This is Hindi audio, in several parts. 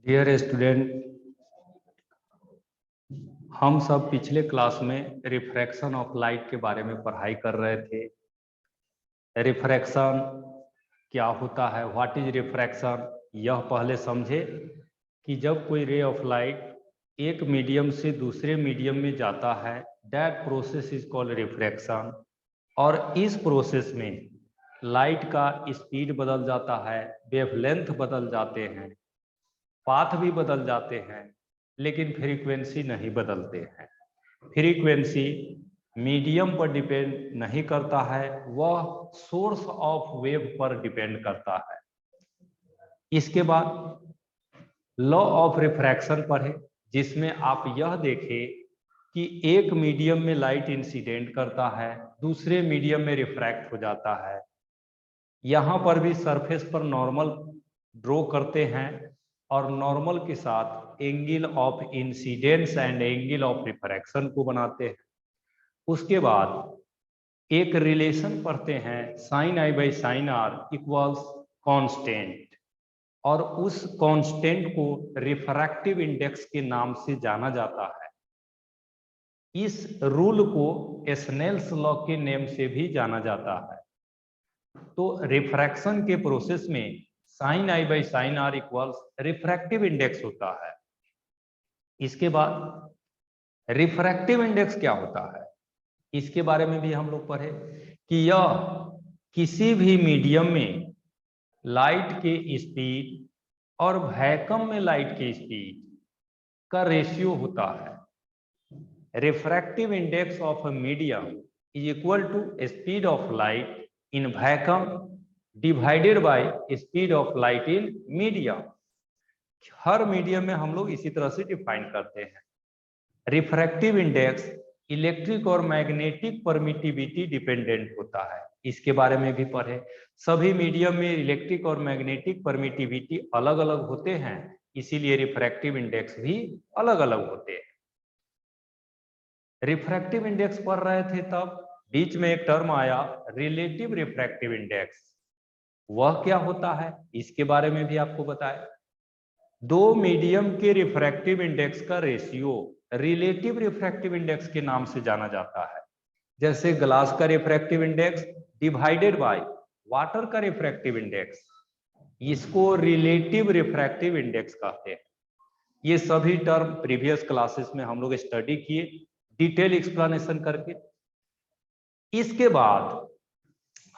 डियर स्टूडेंट, हम सब पिछले क्लास में रिफ्रैक्शन ऑफ लाइट के बारे में पढ़ाई कर रहे थे। रिफ्रैक्शन क्या होता है, व्हाट इज रिफ्रैक्शन, यह पहले समझे कि जब कोई रे ऑफ लाइट एक मीडियम से दूसरे मीडियम में जाता है, that process is called refraction. और इस प्रोसेस में लाइट का स्पीड बदल जाता है, वेवलेंथ बदल जाते हैं, पाथ भी बदल जाते हैं, लेकिन फ्रीक्वेंसी नहीं बदलते हैं। फ्रीक्वेंसी मीडियम पर डिपेंड नहीं करता है, वह सोर्स ऑफ वेव पर डिपेंड करता है। इसके बाद लॉ ऑफ रिफ्रैक्शन पढ़े, जिसमें आप यह देखें कि एक मीडियम में लाइट इंसिडेंट करता है, दूसरे मीडियम में रिफ्रैक्ट हो जाता है। यहाँ पर भी सरफेस पर नॉर्मल ड्रॉ करते हैं और नॉर्मल के साथ angle of incidence and angle of refraction को बनाते हैं। उसके बाद एक रिलेशन पढ़ते हैं, sine i by sine r equals constant, और उस कांस्टेंट को रिफ्रैक्टिव इंडेक्स के नाम से जाना जाता है। इस रूल को स्नेल्स लॉ के नेम से भी जाना जाता है। तो रिफ्रैक्शन के प्रोसेस में sine i by sine r equals refractive index होता है। इसके बाद रिफ्रैक्टिव इंडेक्स क्या होता है, इसके बारे में भी हम लोग पढ़े कि यह किसी भी मीडियम में लाइट के स्पीड और वैक्यूम में लाइट के स्पीड का रेशियो होता है। Refractive index of a medium is equal to speed of light in vacuum divided by speed of light in medium. हर मीडियम में हम लोग इसी तरह से डिफाइन करते हैं। रिफ्रैक्टिव इंडेक्स इलेक्ट्रिक और मैग्नेटिक परमिटिविटी डिपेंडेंट होता है, इसके बारे में भी पढ़े। सभी मीडियम में इलेक्ट्रिक और मैग्नेटिक परमिटिविटी अलग अलग होते हैं, इसीलिए रिफ्रैक्टिव इंडेक्स भी अलग अलग होते हैं। रिफ्रैक्टिव इंडेक्स पढ़ रहे थे तब बीच में एक टर्म आया रिलेटिव रिफ्रैक्टिव इंडेक्स। वह क्या होता है, इसके बारे में भी आपको बताया। दो मीडियम के रिफ्रैक्टिव इंडेक्स का रेशियो रिलेटिव रिफ्रैक्टिव इंडेक्स के नाम से जाना जाता है। जैसे ग्लास का refractive index divided by water का रिफ्रैक्टिव इंडेक्स, इसको रिलेटिव रिफ्रैक्टिव इंडेक्स कहते हैं। ये सभी टर्म प्रीवियस क्लासेस में हम लोग स्टडी किए, डिटेल एक्सप्लेनेशन करके। इसके बाद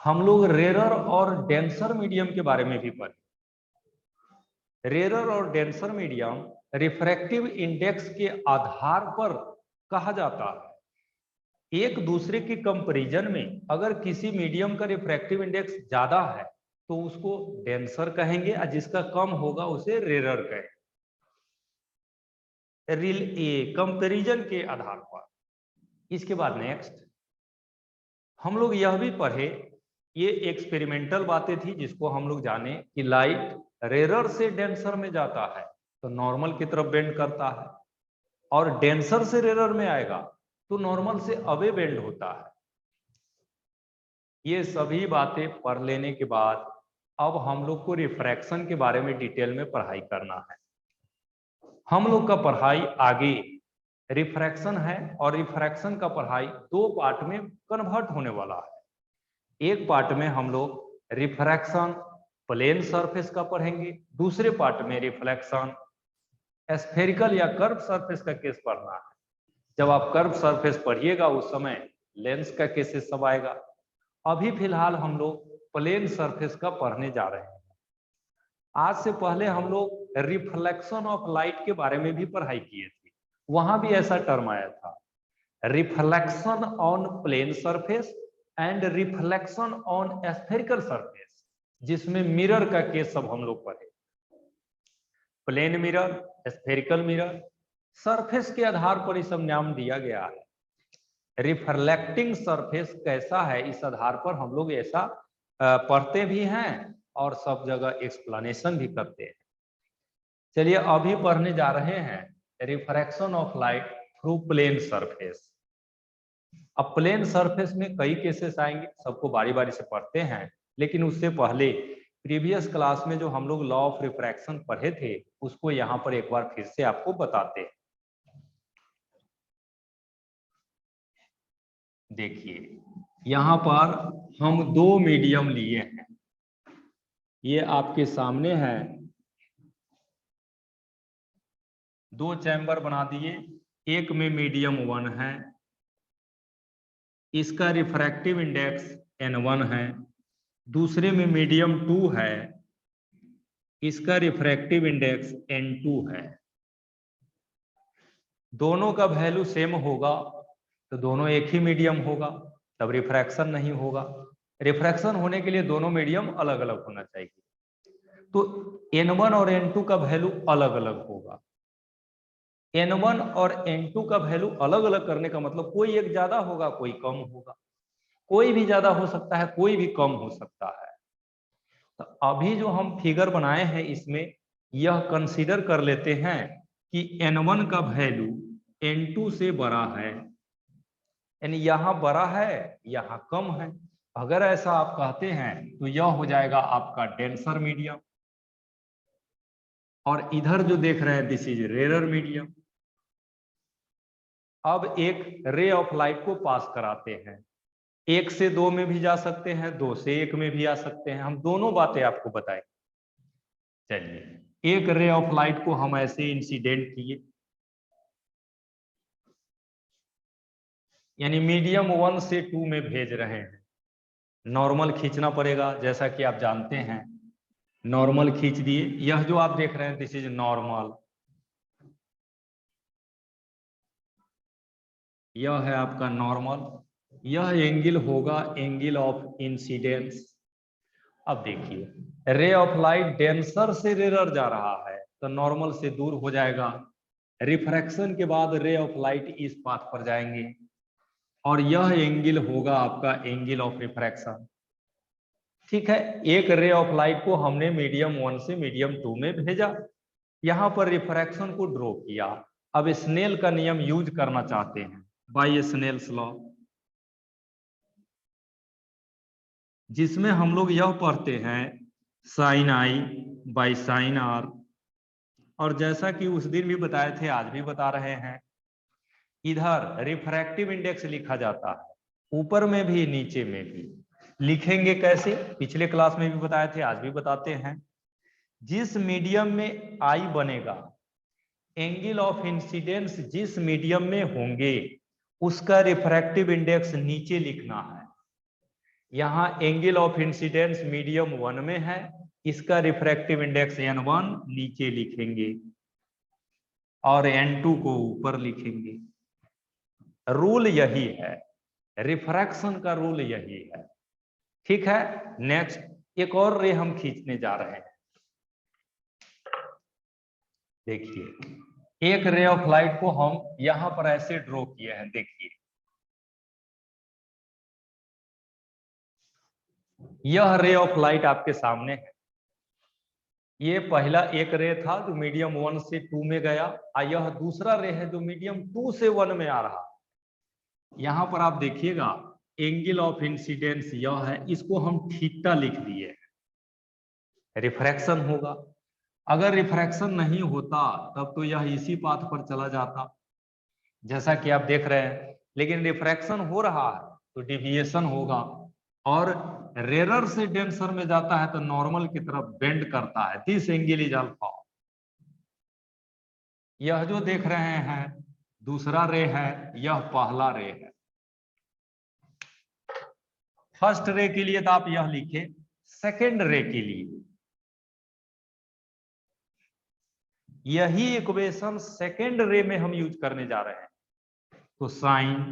हम लोग रेरर और डेंसर मीडियम के बारे में भी पढ़े। रेरर और डेंसर मीडियम रिफ्रैक्टिव इंडेक्स के आधार पर कहा जाता है। एक दूसरे के कंपैरिजन में अगर किसी मीडियम का रिफ्रैक्टिव इंडेक्स ज्यादा है तो उसको डेंसर कहेंगे, और जिसका कम होगा उसे रेरर कहेंगे, कंपैरिजन के आधार पर। इसके बाद नेक्स्ट हम लोग यह भी पढ़े, ये एक्सपेरिमेंटल बातें थी जिसको हम लोग जाने कि लाइट रेरर से डेंसर में जाता है तो नॉर्मल की तरफ बेंड करता है, और डेंसर से रेरर में आएगा तो नॉर्मल से अवे बेंड होता है। ये सभी बातें पढ़ लेने के बाद अब हम लोग को रिफ्रैक्शन के बारे में डिटेल में पढ़ाई करना है। हम लोग का पढ़ाई आगे रिफ्रैक्शन है, और रिफ्रैक्शन का पढ़ाई दो पार्ट में कन्वर्ट होने वाला है। एक पार्ट में हम लोग रिफ्रैक्शन प्लेन सरफेस का पढ़ेंगे, दूसरे पार्ट में रिफ्लेक्शन स्फेरिकल या कर्व सरफेस का केस पढ़ना है। जब आप कर्व सरफेस पढ़िएगा उस समय लेंस का केसेस सब आएगा। अभी फिलहाल हम लोग प्लेन सरफेस का पढ़ने जा रहे हैं। आज से पहले हम लोग रिफ्लेक्शन ऑफ लाइट के बारे में भी पढ़ाई किए थे, वहां भी ऐसा टर्म आया था, reflection on plane surface and reflection on spherical surface, जिसमें मिरर का केस सब हम लोग पढ़े। Plane mirror, spherical mirror, surface के आधार पर इस सब नाम दिया गया है। रिफ्लेक्टिंग सरफेस कैसा है, इस आधार पर हम लोग ऐसा पढ़ते भी हैं और सब जगह एक्सप्लेनेशन भी करते हैं। चलिए अभी पढ़ने जा रहे हैं refraction of light through plane surface. अब प्लेन सरफेस में कई केसेस आएंगे, सबको बारी बारी से पढ़ते हैं, लेकिन उससे पहले प्रीवियस क्लास में जो हम लोग लॉ ऑफ रिफ्रैक्शन पढ़े थे उसको यहाँ पर एक बार फिर से आपको बताते हैं। देखिए यहाँ पर हम दो मीडियम लिए हैं, ये आपके सामने है, दो चैम्बर बना दिए, एक में मीडियम 1 है, इसका रिफ्रैक्टिव इंडेक्स N1 है, दूसरे में मीडियम 2 है, इसका रिफ्रैक्टिव इंडेक्स N2 है। दोनों का वैल्यू सेम होगा तो दोनों एक ही मीडियम होगा, तब रिफ्रैक्शन नहीं होगा। रिफ्रैक्शन होने के लिए दोनों मीडियम अलग अलग होना चाहिए, तो N1 और N2 का वैल्यू अलग अलग होगा। N1 और N2 का वैल्यू अलग अलग करने का मतलब कोई एक ज्यादा होगा कोई कम होगा, कोई भी ज्यादा हो सकता है कोई भी कम हो सकता है। तो अभी जो हम फिगर बनाए हैं इसमें यह कंसीडर कर लेते हैं कि N1 का वैल्यू N2 से बड़ा है, यानी यहाँ बड़ा है यहाँ कम है। अगर ऐसा आप कहते हैं तो यह हो जाएगा आपका डेंसर मीडियम, और इधर जो देख रहे हैं दिस इज रेयर मीडियम। अब एक रे ऑफ लाइट को पास कराते हैं, 1 से 2 में भी जा सकते हैं, 2 से 1 में भी आ सकते हैं, हम दोनों बातें आपको बताएं। चलिए एक रे ऑफ लाइट को हम ऐसे इंसिडेंट किए, यानी मीडियम 1 से 2 में भेज रहे हैं, नॉर्मल खींचना पड़ेगा जैसा कि आप जानते हैं, नॉर्मल खींच दिए। यह जो आप देख रहे हैं दिस इज नॉर्मल, यह है आपका नॉर्मल, यह एंगल होगा एंगल ऑफ इंसिडेंस। अब देखिए रे ऑफ लाइट डेंसर से रेयर जा रहा है तो नॉर्मल से दूर हो जाएगा, रिफ्रैक्शन के बाद रे ऑफ लाइट इस पाथ पर जाएंगे और यह एंगल होगा आपका एंगल ऑफ रिफ्रैक्शन। ठीक है, एक रे ऑफ लाइट को हमने मीडियम 1 से मीडियम 2 में भेजा, यहां पर रिफ्रैक्शन को ड्रॉ किया। अब स्नेल का नियम यूज करना चाहते हैं, बाय स्नेल्स लॉ, जिसमें हम लोग यह पढ़ते हैं sine i by sine r, और जैसा कि उस दिन भी बताए थे आज भी बता रहे हैं, इधर रिफ्रैक्टिव इंडेक्स लिखा जाता है, ऊपर में भी नीचे में भी। लिखेंगे कैसे, पिछले क्लास में भी बताए थे आज भी बताते हैं। जिस मीडियम में आई बनेगा, एंगल ऑफ इंसिडेंस जिस मीडियम में होंगे उसका रिफ्रैक्टिव इंडेक्स नीचे लिखना है। यहां एंगल ऑफ इंसिडेंस मीडियम 1 में है, इसका रिफ्रैक्टिव इंडेक्स N1 नीचे लिखेंगे और N2 को ऊपर लिखेंगे। रूल यही है, रिफ्रैक्शन का रूल यही है। ठीक है, नेक्स्ट एक और रे हम खींचने जा रहे हैं। देखिए एक रे ऑफ लाइट को हम यहां पर ऐसे ड्रॉ किए हैं, देखिए यह रे ऑफ लाइट आपके सामने है, ये पहला एक रे था जो मीडियम 1 से 2 में गया, और यह दूसरा रे है जो मीडियम 2 से 1 में आ रहा। यहां पर आप देखिएगा एंगल ऑफ इंसिडेंस यह है, इसको हम थीटा लिख दिए, रिफ्रैक्शन होगा। अगर रिफ्रैक्शन नहीं होता तब तो यह इसी पाथ पर चला जाता जैसा कि आप देख रहे हैं, लेकिन रिफ्रैक्शन हो रहा है तो डिविएशन होगा, और रेरर से डेंसर में जाता है तो नॉर्मल की तरफ बेंड करता है, दिस एंगल इज अल्फा। यह जो देख रहे हैं दूसरा रे है, यह पहला रे है। फर्स्ट रे के लिए तो आप यह लिखे, सेकेंड रे के लिए यही इक्वेशन सेकेंड रे में हम यूज करने जा रहे हैं। तो sine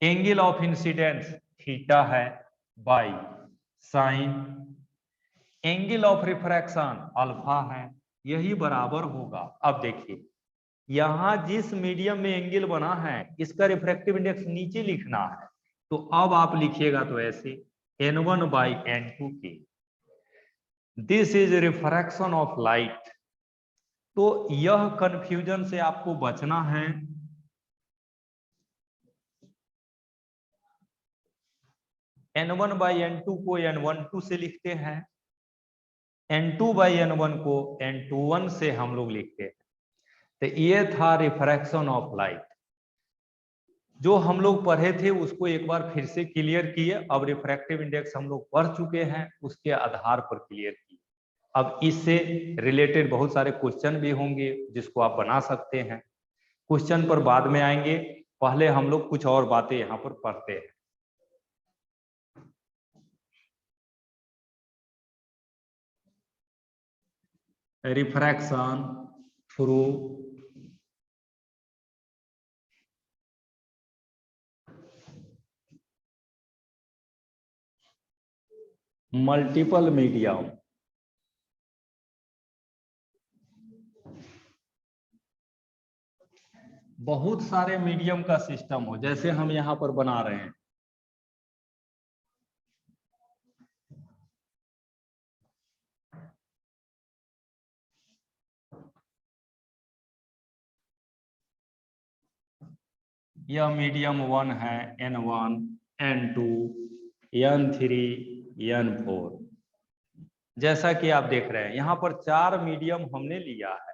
angle of incidence theta है by sine angle of refraction alpha है, यही बराबर होगा। अब देखिए यहां जिस मीडियम में एंगल बना है इसका रिफ्रैक्टिव इंडेक्स नीचे लिखना है, तो अब आप लिखिएगा तो ऐसे N1 बाई N2 के, this is refraction of light. तो यह कंफ्यूजन से आपको बचना है, N1 बाई N2 को N12 से लिखते हैं, N2/N1 को N21 से हम लोग लिखते हैं। तो ये था रिफ्रैक्शन ऑफ लाइट। जो हम लोग पढ़े थे उसको एक बार फिर से क्लियर किए। अब रिफ्रैक्टिव इंडेक्स हम लोग पढ़ चुके हैं, उसके आधार पर क्लियर किए। अब इससे रिलेटेड बहुत सारे क्वेश्चन भी होंगे जिसको आप बना सकते हैं। क्वेश्चन पर बाद में आएंगे, पहले हम लोग कुछ और बातें यहाँ पर पढ़ते हैं। Refraction through multiple medium. बहुत सारे मीडियम का सिस्टम हो, जैसे हम यहां पर बना रहे हैं। यह मीडियम 1 है, N1, N2, N3, N4। जैसा कि आप देख रहे हैं यहाँ पर 4 मीडियम हमने लिया है।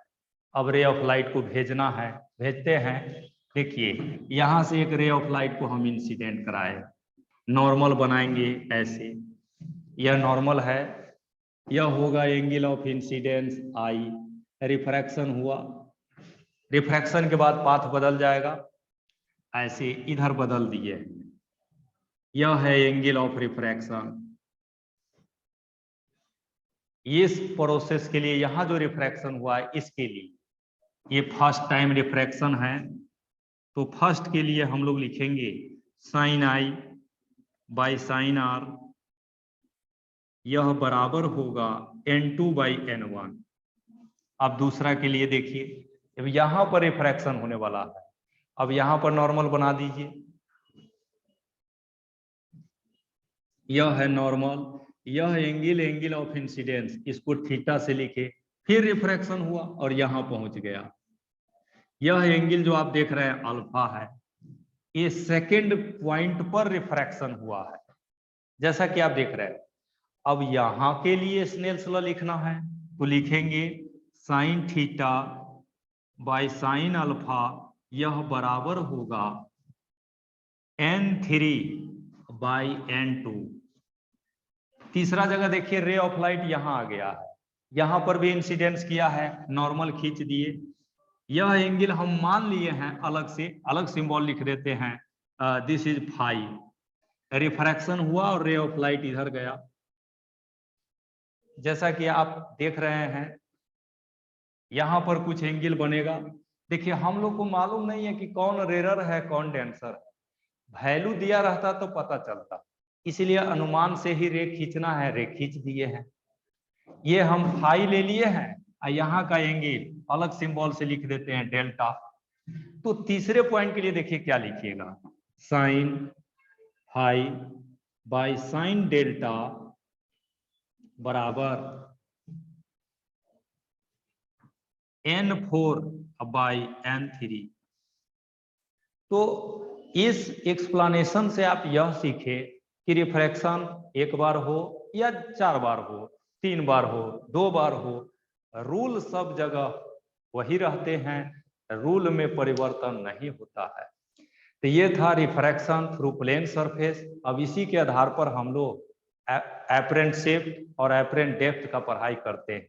अब रे ऑफ लाइट को भेजना है, भेजते हैं। देखिए यहाँ से एक रे ऑफ लाइट को हम इंसिडेंट कराए, नॉर्मल बनाएंगे ऐसे। यह नॉर्मल है, यह होगा angle of incidence I. Refraction हुआ, रिफ्रैक्शन के बाद पाथ बदल जाएगा, ऐसे इधर बदल दिए। यह है एंगल ऑफ रिफ्रैक्शन। इस प्रोसेस के लिए यहाँ जो रिफ्रैक्शन हुआ है इसके लिए ये फर्स्ट टाइम रिफ्रैक्शन है, तो फर्स्ट के लिए हम लोग लिखेंगे sine i by sine r, यह बराबर होगा N2/N1। अब दूसरा के लिए देखिए, अब यहां पर रिफ्रैक्शन होने वाला है। अब यहां पर नॉर्मल बना दीजिए, यह है नॉर्मल, यह एंगल ऑफ इंसिडेंस, इसको थीटा से लिखे। फिर रिफ्रैक्शन हुआ और यहां पहुंच गया। यह एंगल जो आप देख रहे हैं अल्फा है, ये सेकंड पॉइंट पर रिफ्रैक्शन हुआ है, जैसा कि आप देख रहे हैं। अब यहां के लिए स्नेल्स लॉ लिखना है, तो लिखेंगे sine theta by sine alpha, यह बराबर होगा N3/N2। तीसरा जगह देखिए रे ऑफ लाइट यहां आ गया है, यहां पर भी इंसिडेंस किया है, नॉर्मल खींच दिए। यह एंगल हम मान लिए हैं, अलग से अलग सिंबल लिख देते हैं, दिस इज फाई। रिफ्रैक्शन हुआ और रे ऑफ लाइट इधर गया, जैसा कि आप देख रहे हैं। यहां पर कुछ एंगल बनेगा। देखिए हम लोग को मालूम नहीं है कि कौन रेरर है कौन डेंसर है। वैल्यू दिया रहता तो पता चलता, इसलिए अनुमान से ही रे खींचना है, रे खींच दिए हैं। ये हम फाई ले लिए हैं और यहाँ का एंगल अलग सिंबल से लिख देते हैं डेल्टा। तो तीसरे पॉइंट के लिए देखिए क्या लिखिएगा, sine phi by sine delta बराबर N4/N3। तो इस एक्सप्लेनेशन से आप यह सीखे कि रिफ्रैक्शन एक बार हो या 4 बार हो, 3 बार हो, 2 बार हो, रूल सब जगह वही रहते हैं, रूल में परिवर्तन नहीं होता है। तो ये था रिफ्रैक्शन थ्रू प्लेन सरफेस। अब इसी के आधार पर हम लोग एपरेंट शेप और एपरेंट डेप्थ का पढ़ाई करते हैं।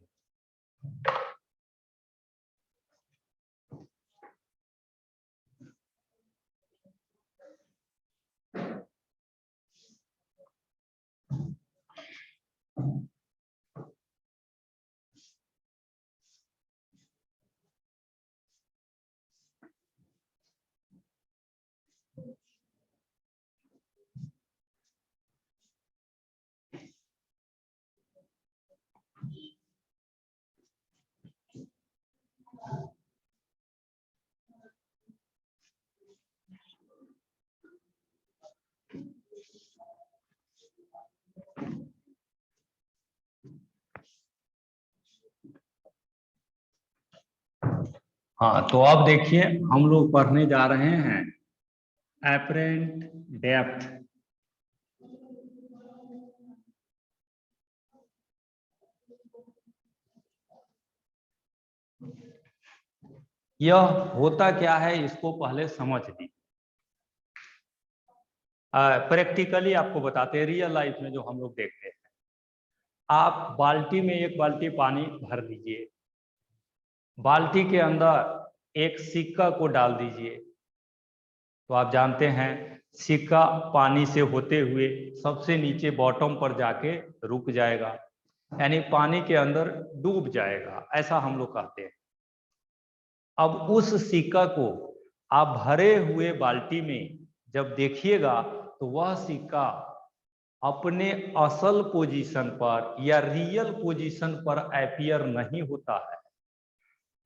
हाँ, तो अब देखिए हम लोग पढ़ने जा रहे हैं एपरेंट डेप्थ। यह होता क्या है इसको पहले समझ ली। प्रैक्टिकली आपको बताते हैं, रियल लाइफ में जो हम लोग देखते हैं। आप बाल्टी में एक बाल्टी पानी भर लीजिए, बाल्टी के अंदर एक सिक्का को डाल दीजिए, तो आप जानते हैं सिक्का पानी से होते हुए सबसे नीचे बॉटम पर जाके रुक जाएगा, यानी पानी के अंदर डूब जाएगा, ऐसा हम लोग कहते हैं। अब उस सिक्का को आप भरे हुए बाल्टी में जब देखिएगा तो वह सिक्का अपने असल पोजीशन पर या रियल पोजीशन पर अपीयर नहीं होता है।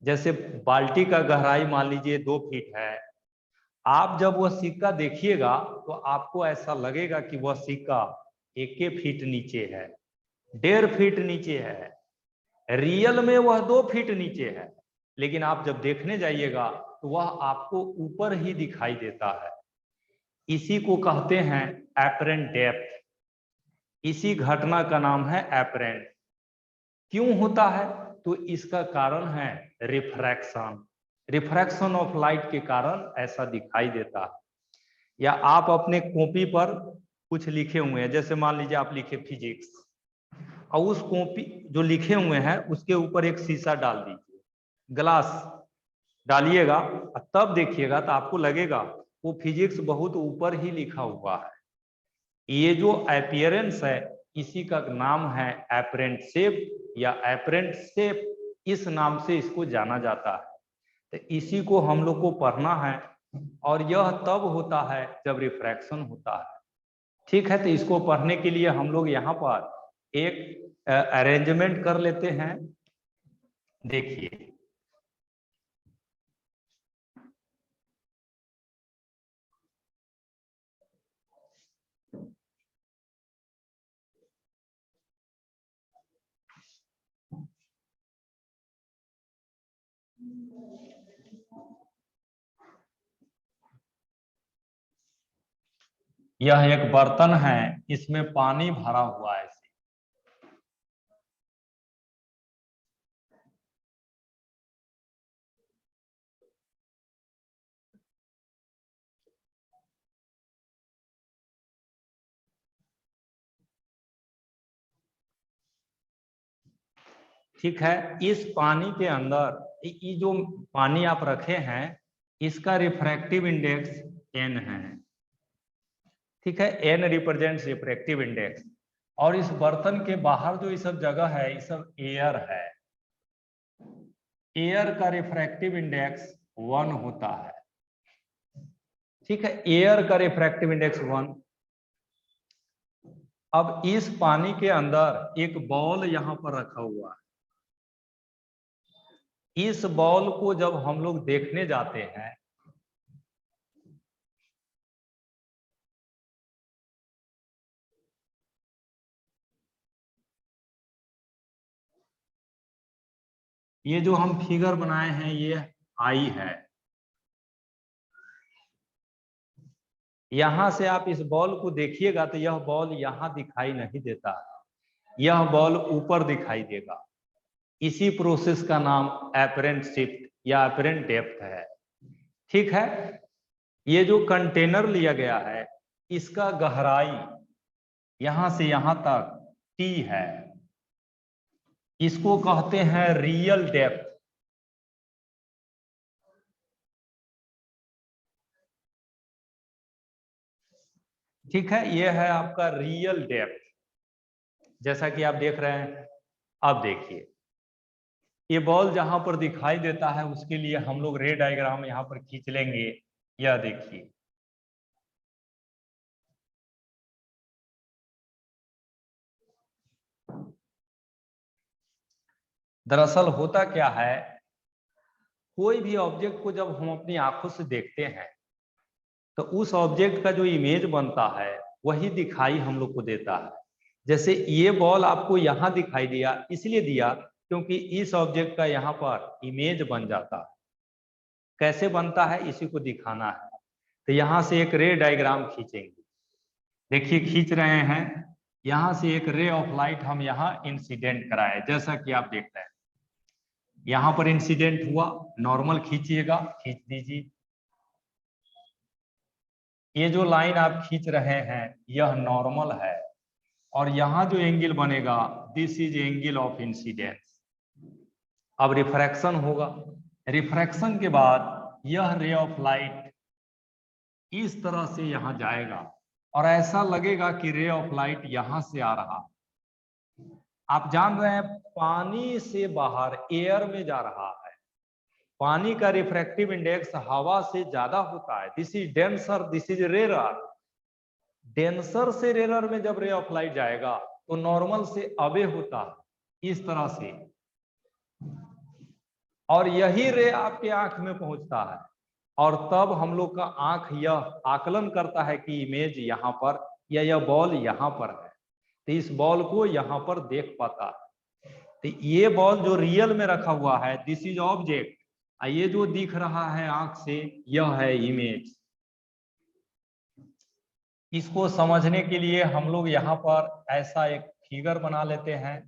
जैसे बाल्टी का गहराई मान लीजिए 2 फीट है, आप जब वह सिक्का देखिएगा तो आपको ऐसा लगेगा कि वह सिक्का 1 फीट नीचे है, 1.5 फीट नीचे है, रियल में वह 2 फीट नीचे है, लेकिन आप जब देखने जाइएगा तो वह आपको ऊपर ही दिखाई देता है। इसी को कहते हैं एपरेंट डेप्थ। इसी घटना का नाम है एपरेंट। क्यों होता है? तो इसका कारण है रिफ्रैक्शन। रिफ्रैक्शन ऑफ लाइट के कारण ऐसा दिखाई देता है। या आप अपने कॉपी पर कुछ लिखे हुए हैं, जैसे मान लीजिए आप लिखे फिजिक्स, और उस कॉपी जो लिखे हुए हैं उसके ऊपर एक शीशा डाल दीजिए, ग्लास डालिएगा, तब देखिएगा तो आपको लगेगा वो फिजिक्स बहुत ऊपर ही लिखा हुआ है। ये जो अपीयरेंस है इसी का नाम है एपरेंट शेप, या एपरेंट शेप इस नाम से इसको जाना जाता है। तो इसी को हम लोग को पढ़ना है, और यह तब होता है जब रिफ्रैक्शन होता है। ठीक है, तो इसको पढ़ने के लिए हम लोग यहाँ पर एक अरेंजमेंट कर लेते हैं। देखिए, यह एक बर्तन है, इसमें पानी भरा हुआ है। ठीक है, इस पानी के अंदर ये जो पानी आप रखे हैं इसका रिफ्रैक्टिव इंडेक्स n है। ठीक है, n रिप्रेजेंट्स रिफ्रैक्टिव इंडेक्स। और इस बर्तन के बाहर जो ये सब जगह है ये सब एयर है। एयर का रिफ्रैक्टिव इंडेक्स 1 होता है। ठीक है, एयर का रिफ्रैक्टिव इंडेक्स 1। अब इस पानी के अंदर एक बॉल यहां पर रखा हुआ है। इस बॉल को जब हम लोग देखने जाते हैं ये जो हम फिगर बनाए हैं ये आई है। यहां से आप इस बॉल को देखिएगा तो यह बॉल यहां दिखाई नहीं देता, यह बॉल ऊपर दिखाई देगा। इसी प्रोसेस का नाम एपरेंट शिफ्ट या एपरेंट डेप्थ है। ठीक है, ये जो कंटेनर लिया गया है इसका गहराई यहां से यहां तक t है, इसको कहते हैं रियल डेप्थ। ठीक है, ये है आपका रियल डेप्थ, जैसा कि आप देख रहे हैं। अब देखिए, ये बॉल जहां पर दिखाई देता है उसके लिए हम लोग रे डायग्राम यहां पर खींच लेंगे। यह देखिए, दरअसल होता क्या है, कोई भी ऑब्जेक्ट को जब हम अपनी आंखों से देखते हैं तो उस ऑब्जेक्ट का जो इमेज बनता है वही दिखाई हम लोग को देता है। जैसे ये बॉल आपको यहाँ दिखाई दिया, इसलिए दिया क्योंकि इस ऑब्जेक्ट का यहाँ पर इमेज बन जाता है। कैसे बनता है इसी को दिखाना है, तो यहाँ से एक रे डायग्राम खींचेंगे। देखिए, खींच रहे हैं, यहाँ से एक रे ऑफ लाइट हम यहाँ इंसिडेंट कराए, जैसा कि आप देख रहे हैं। यहां पर इंसिडेंट हुआ, नॉर्मल खींचिएगा, खींच दीजिए। ये जो लाइन आप खींच रहे हैं यह नॉर्मल है, और यहां जो एंगल बनेगा this is angle of incidence. अब रिफ्रैक्शन होगा, रिफ्रैक्शन के बाद यह रे ऑफ लाइट इस तरह से यहां जाएगा और ऐसा लगेगा कि रे ऑफ लाइट यहां से आ रहा है। आप जान रहे हैं पानी से बाहर एयर में जा रहा है, पानी का रिफ्रैक्टिव इंडेक्स हवा से ज्यादा होता है। This is denser, this is rarer. Denser से रेरर में जब रे ऑफ लाइट जाएगा तो नॉर्मल से अवे होता है इस तरह से, और यही रे आपके आंख में पहुंचता है, और तब हम लोग का आंख यह आकलन करता है कि इमेज यहाँ पर या यह बॉल यहाँ पर है, तो इस बॉल को यहाँ पर देख पाता है। तो ये बॉल जो रियल में रखा हुआ है दिस इज ऑब्जेक्ट, ये जो दिख रहा है आंख से यह है इमेज। इसको समझने के लिए हम लोग यहाँ पर ऐसा एक फिगर बना लेते हैं।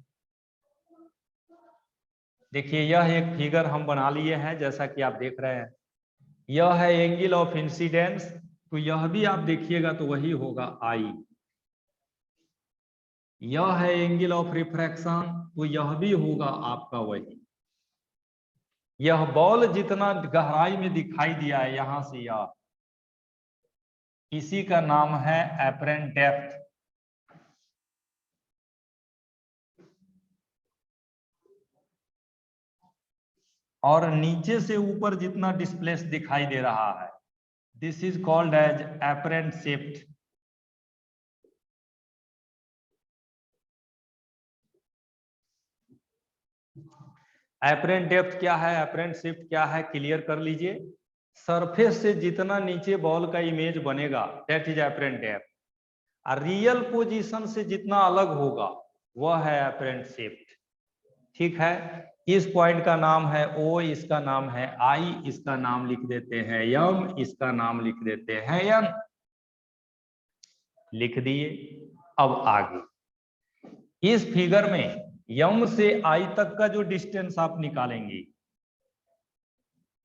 देखिए यह एक फिगर हम बना लिए हैं, जैसा कि आप देख रहे हैं यह है एंगल ऑफ इंसिडेंस, तो यह भी आप देखिएगा तो वही होगा आई। यह है एंगल ऑफ रिफ्रैक्शन, तो यह भी होगा आपका वही। यह बॉल जितना गहराई में दिखाई दिया है यहां से यह, इसी का नाम है एपरेंट डेप्थ। और नीचे से ऊपर जितना डिस्प्लेस दिखाई दे रहा है this is called as apparent shift. Apparent depth क्या है, एपरेंट शिफ्ट क्या है, क्लियर कर लीजिए। सरफेस से जितना नीचे बॉल का इमेज बनेगा दैट इज एपरेंट डेप्थ, और रियल पोजीशन से जितना अलग होगा वह है एपरेंट शिफ्ट। ठीक है, इस पॉइंट का नाम है ओ, इसका नाम है आई, इसका नाम लिख देते हैं यम, इसका नाम लिख देते हैं एन। लिख दिए। अब आगे इस फिगर में यम से आई तक का जो डिस्टेंस आप निकालेंगे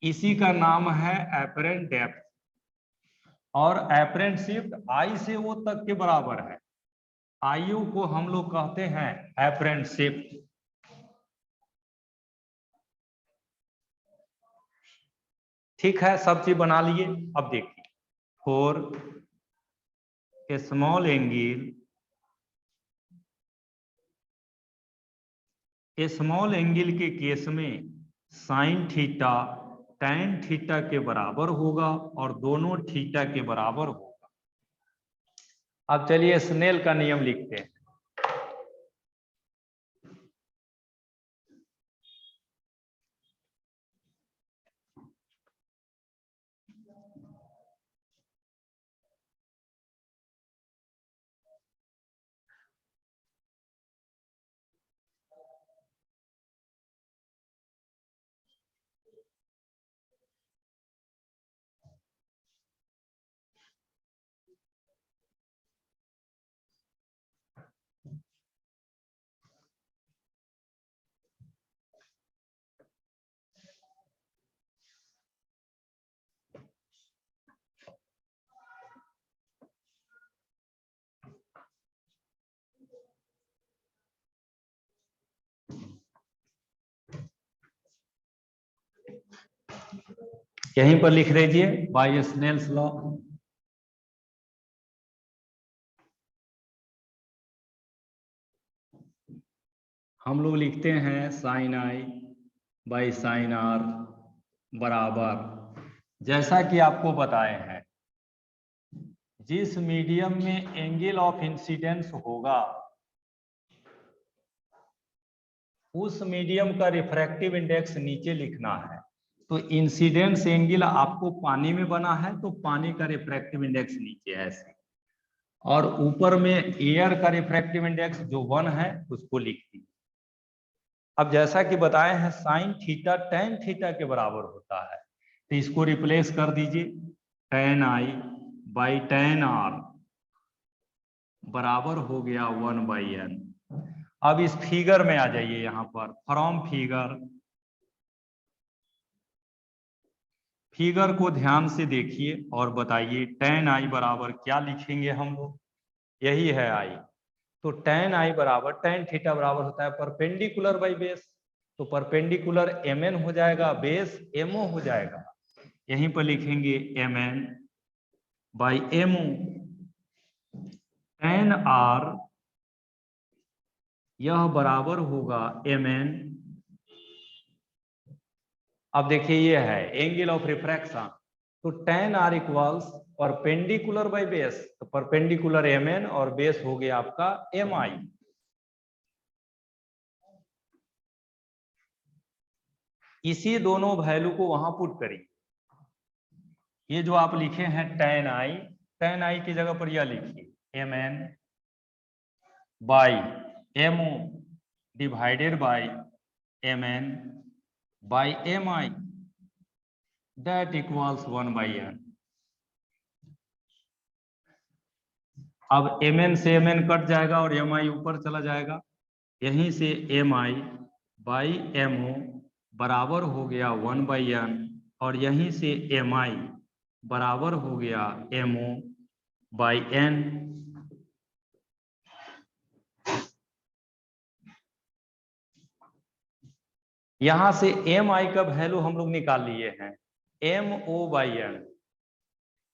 इसी का नाम है एपरेंट डेप्थ, और एपरेंट शिफ्ट आई से ओ तक के बराबर है। आयु को हम लोग कहते हैं एपरेंट शिफ्ट। ठीक है, सब चीज बना लिए। अब देखिए for a small angle, small angle के केस में साइन थीटा टैन थीटा के बराबर होगा और दोनों थीटा के बराबर होगा। अब चलिए स्नेल का नियम लिखते हैं। यहीं पर लिख दीजिए बाय स्नेल्स लॉ। हम लोग लिखते हैं sine i by sine r बराबर, जैसा कि आपको बताए हैं जिस मीडियम में एंगल ऑफ इंसिडेंस होगा उस मीडियम का रिफ्रैक्टिव इंडेक्स नीचे लिखना है। तो इंसिडेंस एंगल आपको पानी में बना है तो पानी का रिफ्रैक्टिव इंडेक्स नीचे है ऐसे, और ऊपर में एयर का रिफ्रैक्टिव इंडेक्स जो 1 है उसको लिख दीजिए। अब जैसा कि बताए हैं साइन थीटा टैन थीटा के बराबर होता है, तो इसको रिप्लेस कर दीजिए tan i by tan r बराबर हो गया 1/n। अब इस फिगर में आ जाइए, यहाँ पर फ्रॉम फिगर फिगर को ध्यान से देखिए और बताइए tan i बराबर क्या लिखेंगे हम लोग। यही है i। तो tan i बराबर tan थीटा बराबर होता है परपेंडिकुलर बाई बेस। तो परपेंडिकुलर mn हो जाएगा, बेस mo हो जाएगा। यहीं पर लिखेंगे mn by mo। tan r यह बराबर होगा mn। अब देखिए ये है एंगल ऑफ रिफ्रैक्शन। तो tan r equals perpendicular by base, तो परपेंडिकुलर mn और बेस हो गया आपका mi। इसी दोनों वैल्यू को वहां पुट करिए। ये जो आप लिखे हैं tan i की जगह पर यह लिखिए mn by mo divided by mn by mi that equals 1/n। अब mn से mn कट जाएगा और mi ऊपर चला जाएगा। यहीं से mi बाई mo बराबर हो गया 1/n और यहीं से mi बराबर हो गया mo बाई n। यहां से mi का वैल्यू हम लोग निकाल लिए हैं mo बाई n।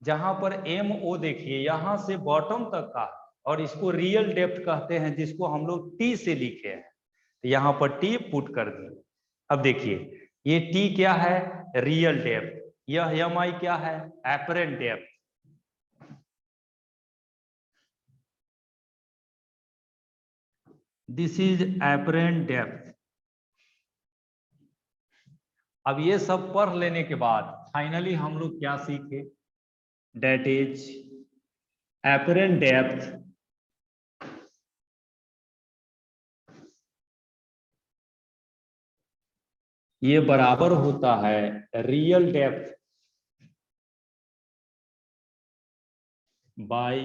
जहां पर mo देखिए यहां से बॉटम तक का और इसको रियल डेप्थ कहते हैं, जिसको हम लोग t से लिखे हैं। तो यहां पर t पुट कर दिए। अब देखिए ये t क्या है, रियल डेप्थ। यह mi क्या है, apparent depth. This is apparent depth. अब ये सब पढ़ लेने के बाद फाइनली हम लोग क्या सीखे, डेट इज एपरेंट डेप्थ ये बराबर होता है real depth by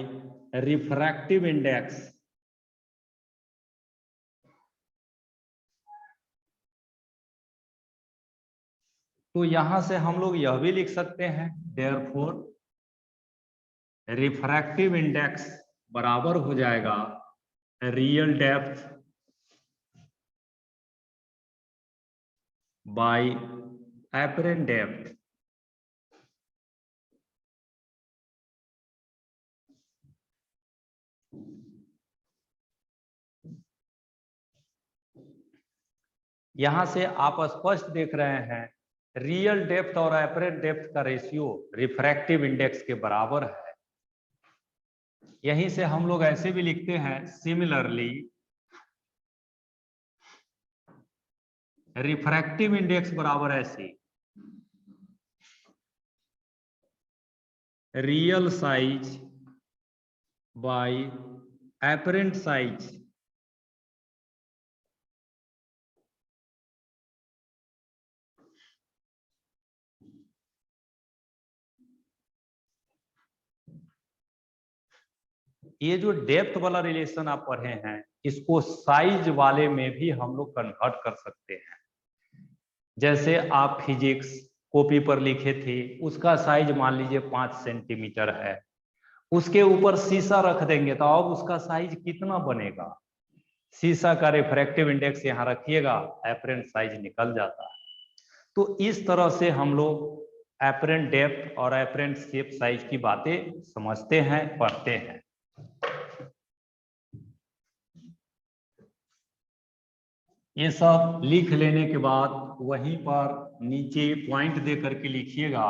refractive index. तो यहां से हम लोग यह भी लिख सकते हैं देयरफॉर रिफ्रैक्टिव इंडेक्स बराबर हो जाएगा real depth by apparent depth. यहां से आप स्पष्ट देख रहे हैं रियल डेप्थ और एपरेंट डेप्थ का रेशियो रिफ्रैक्टिव इंडेक्स के बराबर है। यहीं से हम लोग ऐसे भी लिखते हैं सिमिलरली रिफ्रैक्टिव इंडेक्स बराबर ऐसे real size by apparent size. ये जो डेप्थ वाला रिलेशन आप पढ़े हैं इसको साइज वाले में भी हम लोग कन्वर्ट कर सकते हैं। जैसे आप फिजिक्स कॉपी पर लिखे थे, उसका साइज मान लीजिए 5 सेंटीमीटर है, उसके ऊपर शीशा रख देंगे तो अब उसका साइज कितना बनेगा। शीशा का रिफ्रैक्टिव इंडेक्स यहाँ रखिएगा, एपरेंट साइज निकल जाता है। तो इस तरह से हम लोग एपरेंट डेप्थ और एपरेंट शेप साइज की बातें समझते हैं, पढ़ते हैं। ये सब लिख लेने के बाद वहीं पर नीचे पॉइंट दे करके लिखिएगा,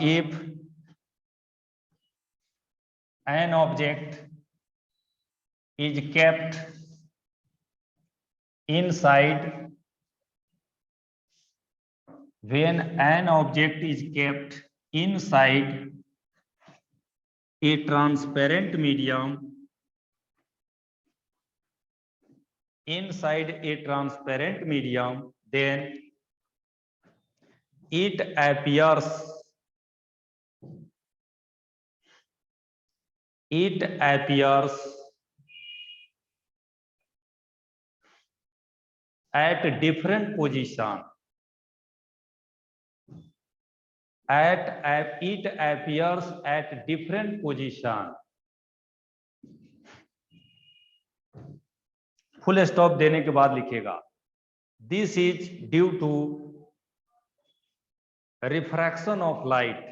if an object is kept inside, when an object is kept inside a transparent medium, inside a transparent medium, then it appears at different position, it appears at different position. Full stop देने के बाद लिखेगा this is due to refraction of light.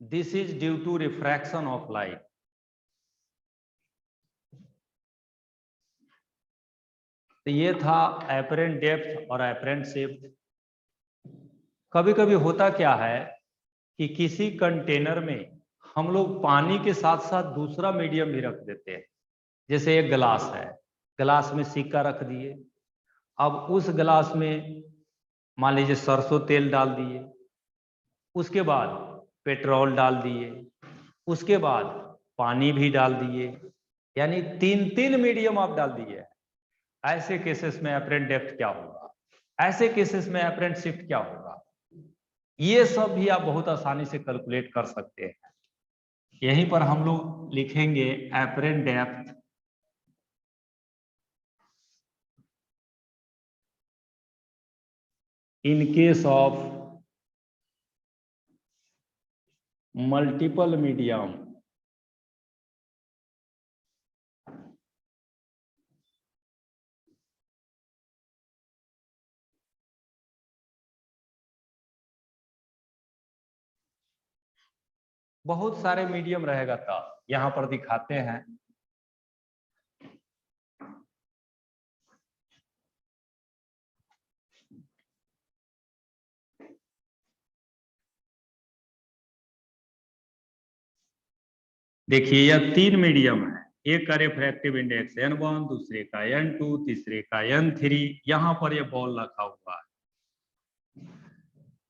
This is due to refraction of light. तो ये था apparent depth और apparent shift. कभी कभी होता क्या है कि किसी कंटेनर में हम लोग पानी के साथ साथ दूसरा मीडियम भी रख देते हैं. जैसे एक गिलास है, गिलास में सिक्का रख दिए. अब उस गिलास में मान लीजिए सरसों तेल डाल दिए, उसके बाद पेट्रोल डाल दिए, उसके बाद पानी भी डाल दिए, यानी तीन मीडियम आप डाल दिए. ऐसे केसेस में अपरेंट डेप्थ क्या होगा, ऐसे केसेस में अपरेंट शिफ्ट क्या होगा, ये सब भी आप बहुत आसानी से कैलकुलेट कर सकते हैं. यहीं पर हम लोग लिखेंगे apparent depth in case of multiple medium. बहुत सारे मीडियम रहेगा था, यहां पर दिखाते हैं. देखिए यह 3 मीडियम है. एक का रिफ्रैक्टिव इंडेक्स N1, दूसरे का N2, तीसरे का N3. यहां पर यह बॉल रखा हुआ है.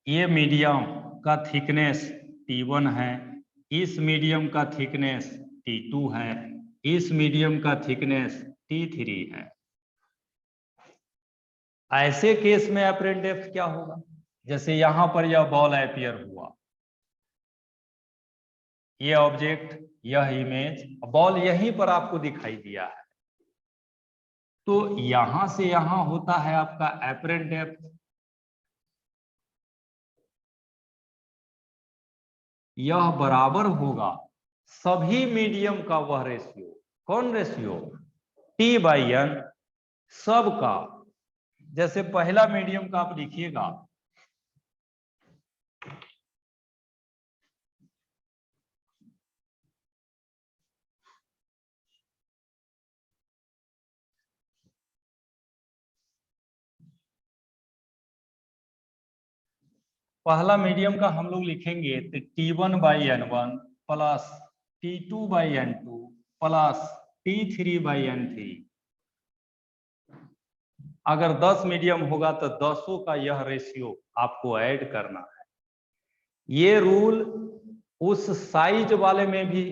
ये मीडियम का थिकनेस T1 है, इस मीडियम का थिकनेस T2 है, इस मीडियम का थिकनेस T3 है. ऐसे केस में अपरेंट डेप्थ क्या होगा, जैसे यहां पर यह बॉल अपीयर हुआ, ये ऑब्जेक्ट, यह इमेज, बॉल यहीं पर आपको दिखाई दिया है. तो यहां से यहां होता है आपका अपरेंट डेप्थ. यह बराबर होगा सभी मीडियम का वह रेशियो. कौन रेशियो? T/N सब का. जैसे पहला मीडियम का आप लिखिएगा पहला मीडियम का हम लोग लिखेंगे तो T1/N1 plus T2/N2 plus T3/N3. अगर 10 मीडियम होगा तो 10 का यह रेशियो आपको ऐड करना है. ये रूल उस साइज वाले में भी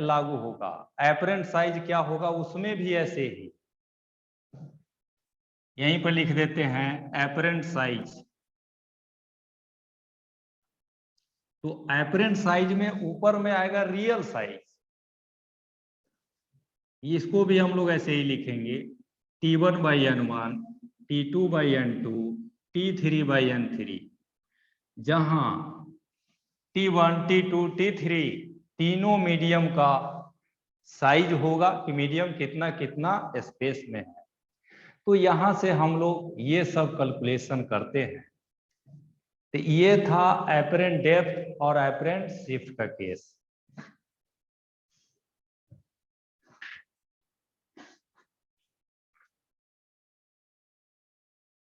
लागू होगा. अपरेंट साइज क्या होगा उसमें भी ऐसे ही. यहीं पर लिख देते हैं अपरेंट साइज. तो अपरेंट साइज में ऊपर में आएगा रियल साइज. इसको भी हम लोग ऐसे ही लिखेंगे T1/N1, T2/N2, T3/N3. जहां T1, T2, T3 तीनों मीडियम का साइज होगा कि मीडियम कितना कितना स्पेस में है. तो यहां से हम लोग ये सब कैलकुलेशन करते हैं. तो ये था अपरेंट डेप्थ और अपरेंट शिफ्ट का केस.